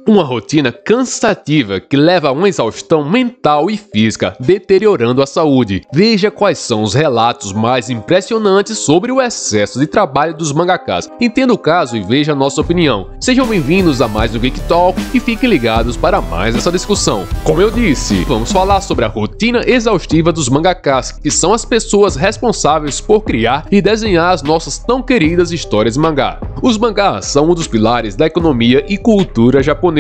Uma rotina cansativa que leva a uma exaustão mental e física, deteriorando a saúde. Veja quais são os relatos mais impressionantes sobre o excesso de trabalho dos mangakas. Entenda o caso e veja a nossa opinião. Sejam bem-vindos a mais um Geek Talk e fiquem ligados para mais essa discussão. Como eu disse, vamos falar sobre a rotina exaustiva dos mangakas, que são as pessoas responsáveis por criar e desenhar as nossas tão queridas histórias de mangá. Os mangás são um dos pilares da economia e cultura japonesa.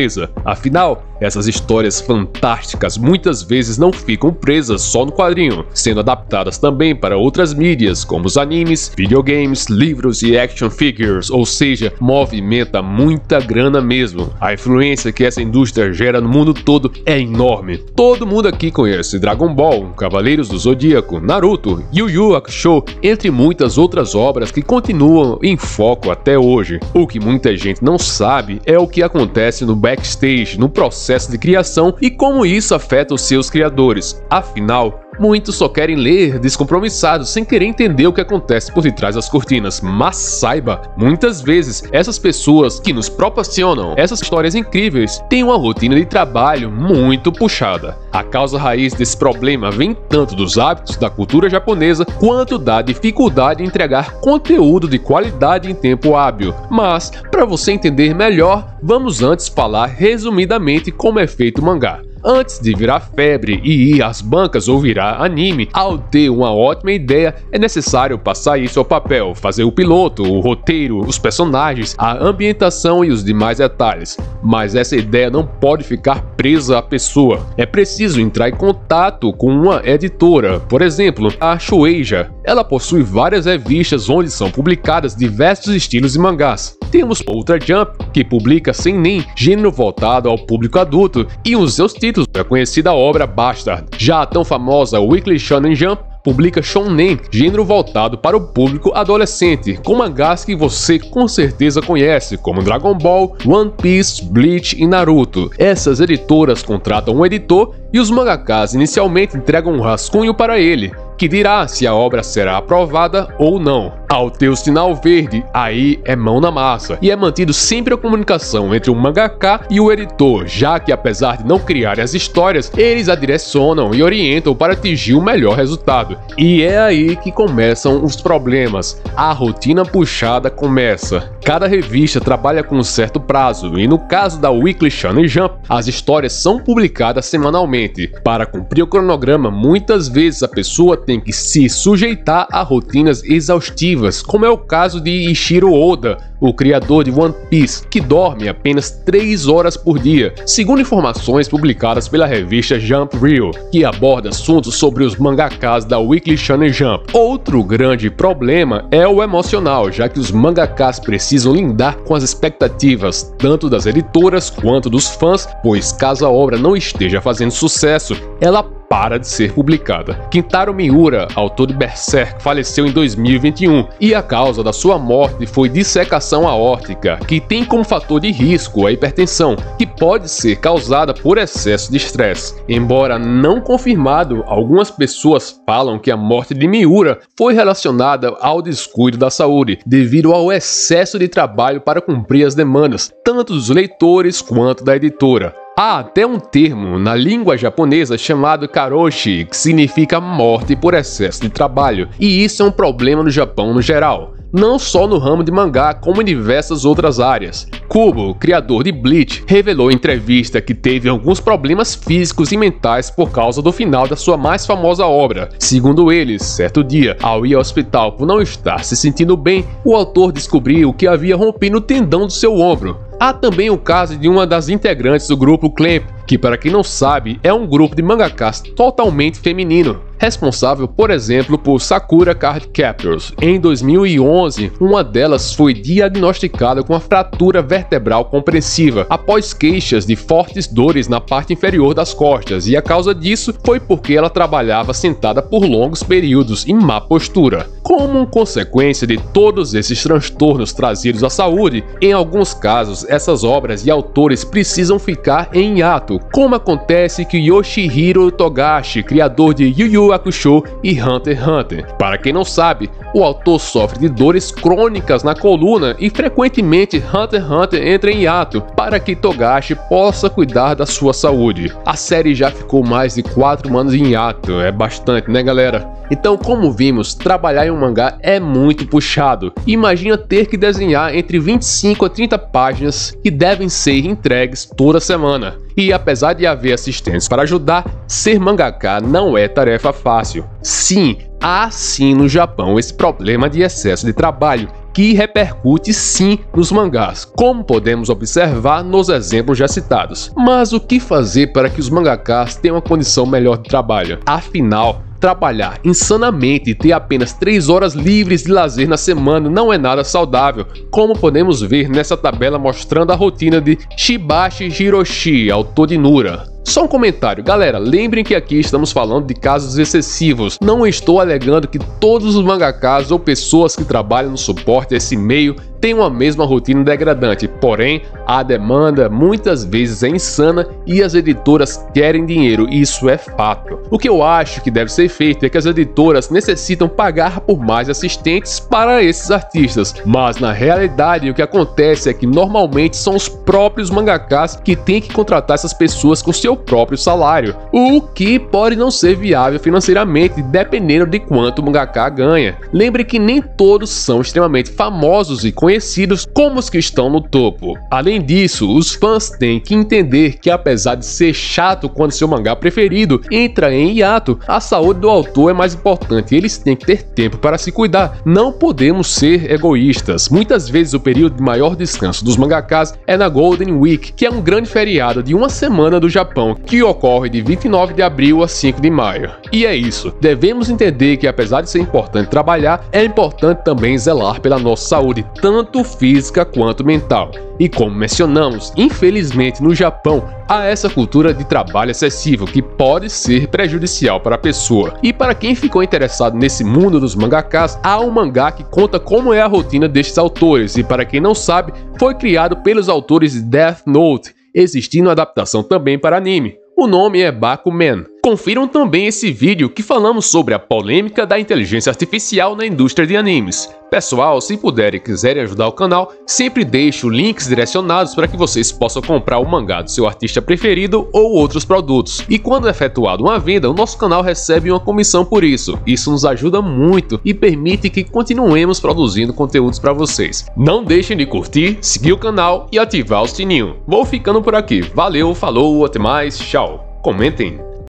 Afinal, essas histórias fantásticas muitas vezes não ficam presas só no quadrinho, sendo adaptadas também para outras mídias, como os animes, videogames, livros e action figures, ou seja, movimenta muita grana mesmo. A influência que essa indústria gera no mundo todo é enorme. Todo mundo aqui conhece Dragon Ball, Cavaleiros do Zodíaco, Naruto, Yu Yu Hakusho, entre muitas outras obras que continuam em foco até hoje. O que muita gente não sabe é o que acontece no backstage, no processo de criação e como isso afeta os seus criadores. Afinal, muitos só querem ler descompromissados, sem querer entender o que acontece por detrás das cortinas. Mas saiba, muitas vezes essas pessoas que nos proporcionam essas histórias incríveis têm uma rotina de trabalho muito puxada. A causa raiz desse problema vem tanto dos hábitos da cultura japonesa quanto da dificuldade em entregar conteúdo de qualidade em tempo hábil. Mas, para você entender melhor, vamos antes falar resumidamente como é feito o mangá. Antes de virar febre e ir às bancas ou virar anime, ao ter uma ótima ideia, é necessário passar isso ao papel, fazer o piloto, o roteiro, os personagens, a ambientação e os demais detalhes. Mas essa ideia não pode ficar presa à pessoa. É preciso entrar em contato com uma editora, por exemplo, a Shueisha. Ela possui várias revistas onde são publicadas diversos estilos de mangás. Temos Ultra Jump, que publica seinen, gênero voltado ao público adulto, e os seus títulos da conhecida obra Bastard. Já a tão famosa Weekly Shonen Jump publica shounen, gênero voltado para o público adolescente, com mangás que você com certeza conhece, como Dragon Ball, One Piece, Bleach e Naruto. Essas editoras contratam um editor e os mangakas inicialmente entregam um rascunho para ele, que dirá se a obra será aprovada ou não. Ao ter o sinal verde, aí é mão na massa, e é mantido sempre a comunicação entre o mangaka e o editor, já que apesar de não criarem as histórias, eles a direcionam e orientam para atingir o melhor resultado. E é aí que começam os problemas. A rotina puxada começa. Cada revista trabalha com um certo prazo, e no caso da Weekly Shonen Jump, as histórias são publicadas semanalmente. Para cumprir o cronograma, muitas vezes a pessoa tem que se sujeitar a rotinas exaustivas, como é o caso de Eiichiro Oda, o criador de One Piece, que dorme apenas 3 horas por dia, segundo informações publicadas pela revista Jump Reel, que aborda assuntos sobre os mangakas da Weekly Shonen Jump. Outro grande problema é o emocional, já que os mangakas precisam lidar com as expectativas, tanto das editoras quanto dos fãs, pois caso a obra não esteja fazendo sucesso, ela para de ser publicada. Kintaro Miura, autor de Berserk, faleceu em 2021 e a causa da sua morte foi dissecação aórtica, que tem como fator de risco a hipertensão, que pode ser causada por excesso de estresse. Embora não confirmado, algumas pessoas falam que a morte de Miura foi relacionada ao descuido da saúde, devido ao excesso de trabalho para cumprir as demandas, tanto dos leitores quanto da editora. Há até um termo na língua japonesa chamado karoshi, que significa morte por excesso de trabalho, e isso é um problema no Japão no geral, não só no ramo de mangá, como em diversas outras áreas. Kubo, criador de Bleach, revelou em entrevista que teve alguns problemas físicos e mentais por causa do final da sua mais famosa obra. Segundo ele, certo dia, ao ir ao hospital por não estar se sentindo bem, o autor descobriu que havia rompido o tendão do seu ombro. Há também o caso de uma das integrantes do grupo Clamp, que para quem não sabe é um grupo de mangakas totalmente feminino, responsável por exemplo por Sakura Card Captors. Em 2011, uma delas foi diagnosticada com uma fratura vertebral compressiva após queixas de fortes dores na parte inferior das costas, e a causa disso foi porque ela trabalhava sentada por longos períodos em má postura. Como consequência de todos esses transtornos trazidos à saúde, em alguns casos essas obras e autores precisam ficar em hiato, como acontece com Yoshihiro Togashi, criador de Yu Yu Hakusho e Hunter x Hunter. Para quem não sabe, O autor sofre de dores crônicas na coluna e frequentemente Hunter x Hunter entra em hiato para que Togashi possa cuidar da sua saúde. A série já ficou mais de 4 anos em hiato, é bastante, né galera? Então, como vimos, trabalhar em um mangá é muito puxado. Imagina ter que desenhar entre 25 a 30 páginas que devem ser entregues toda semana. E apesar de haver assistentes para ajudar, ser mangaka não é tarefa fácil. Sim, há sim no Japão esse problema de excesso de trabalho, que repercute sim nos mangás, como podemos observar nos exemplos já citados. Mas o que fazer para que os mangakas tenham uma condição melhor de trabalho? Afinal, trabalhar insanamente e ter apenas 3 horas livres de lazer na semana não é nada saudável, como podemos ver nessa tabela mostrando a rotina de Shibashi Hiroshi, autor de Nura. Só um comentário, galera, lembrem que aqui estamos falando de casos excessivos, não estou alegando que todos os mangakas ou pessoas que trabalham no suporte a esse meio têm uma mesma rotina degradante, porém, a demanda muitas vezes é insana e as editoras querem dinheiro, isso é fato. O que eu acho que deve ser feito é que as editoras necessitam pagar por mais assistentes para esses artistas, mas na realidade o que acontece é que normalmente são os próprios mangakas que têm que contratar essas pessoas com seu próprio salário, o que pode não ser viável financeiramente dependendo de quanto o mangaka ganha. Lembre que nem todos são extremamente famosos e conhecidos como os que estão no topo. Além disso, os fãs têm que entender que apesar de ser chato quando seu mangá preferido entra em hiato, a saúde do autor é mais importante e eles têm que ter tempo para se cuidar. Não podemos ser egoístas. Muitas vezes o período de maior descanso dos mangakas é na Golden Week, que é um grande feriado de uma semana do Japão, que ocorre de 29 de abril a 5 de maio. E é isso, devemos entender que apesar de ser importante trabalhar, é importante também zelar pela nossa saúde, tanto física quanto mental. E como mencionamos, infelizmente no Japão há essa cultura de trabalho excessivo que pode ser prejudicial para a pessoa. E para quem ficou interessado nesse mundo dos mangakas, há um mangá que conta como é a rotina destes autores, e para quem não sabe, foi criado pelos autores de Death Note, existindo adaptação também para anime. O nome é Bakuman. Confiram também esse vídeo que falamos sobre a polêmica da inteligência artificial na indústria de animes. Pessoal, se puderem e quiserem ajudar o canal, sempre deixo links direcionados para que vocês possam comprar o mangá do seu artista preferido ou outros produtos. E quando é efetuada uma venda, o nosso canal recebe uma comissão por isso. Isso nos ajuda muito e permite que continuemos produzindo conteúdos para vocês. Não deixem de curtir, seguir o canal e ativar o sininho. Vou ficando por aqui. Valeu, falou, até mais, tchau. Comentem!